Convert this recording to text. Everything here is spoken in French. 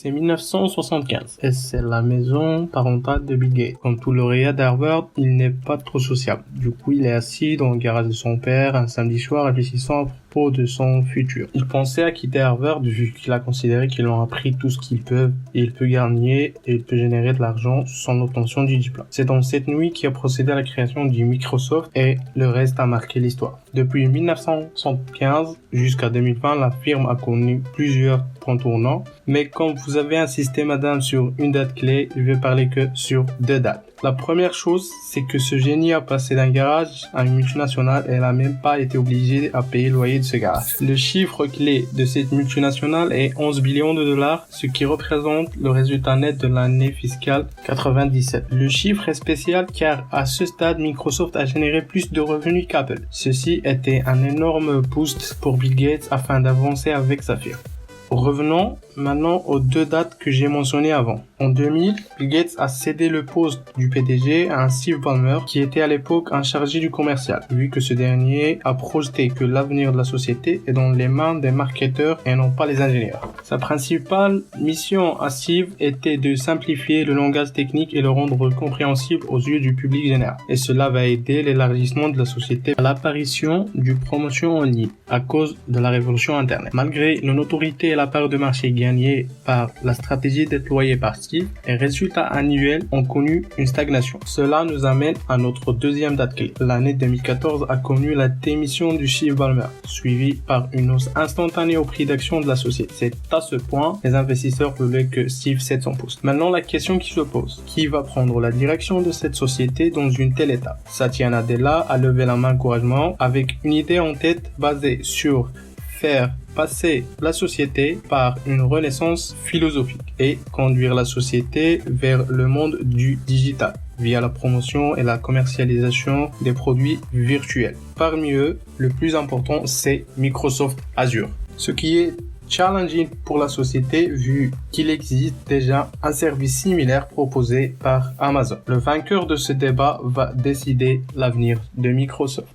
C'est 1975 et c'est la maison parentale de Bill Gates. Comme tout lauréat d'Harvard, il n'est pas trop sociable. Du coup, il est assis dans le garage de son père un samedi soir réfléchissant à propos de son futur. Il pensait à quitter Harvard vu qu'il a considéré qu'ils ont appris tout ce qu'ils peuvent et il peut gagner et il peut générer de l'argent sans l'obtention du diplôme. C'est dans cette nuit qu'il a procédé à la création du Microsoft et le reste a marqué l'histoire. Depuis 1975 jusqu'à 2020, la firme a connu plusieurs points tournants. Mais comme vous avez insisté, madame, sur une date clé, je vais parler que sur 2 dates. La première chose, c'est que ce génie a passé d'un garage à une multinationale et elle n'a même pas été obligée à payer le loyer de ce garage. Le chiffre clé de cette multinationale est 11 billions de dollars, ce qui représente le résultat net de l'année fiscale 97. Le chiffre est spécial car à ce stade, Microsoft a généré plus de revenus qu'Apple. Ceci était un énorme boost pour Bill Gates afin d'avancer avec sa firme. Revenons maintenant aux 2 dates que j'ai mentionnées avant. En 2000, Bill Gates a cédé le poste du PDG à un Steve Ballmer qui était à l'époque un chargé du commercial, vu que ce dernier a projeté que l'avenir de la société est dans les mains des marketeurs et non pas les ingénieurs. Sa principale mission à Steve était de simplifier le langage technique et le rendre compréhensible aux yeux du public général. Et cela va aider l'élargissement de la société à l'apparition du promotion en ligne à cause de la révolution Internet. Malgré la notoriété et la part de marché gagnée par la stratégie déployée par Steve, les résultats annuels ont connu une stagnation. Cela nous amène à notre deuxième date clé. L'année 2014 a connu la démission du Steve Ballmer, suivie par une hausse instantanée au prix d'action de la société. C'est à ce point les investisseurs voulaient que Steve cède son poste. Maintenant, la question qui se pose, qui va prendre la direction de cette société dans une telle étape? Satya Nadella a levé la main courageusement avec une idée en tête basée sur faire passer la société par une renaissance philosophique et conduire la société vers le monde du digital via la promotion et la commercialisation des produits virtuels. Parmi eux, le plus important, c'est Microsoft Azure. Ce qui est challenging pour la société vu qu'il existe déjà un service similaire proposé par Amazon. Le vainqueur de ce débat va décider l'avenir de Microsoft.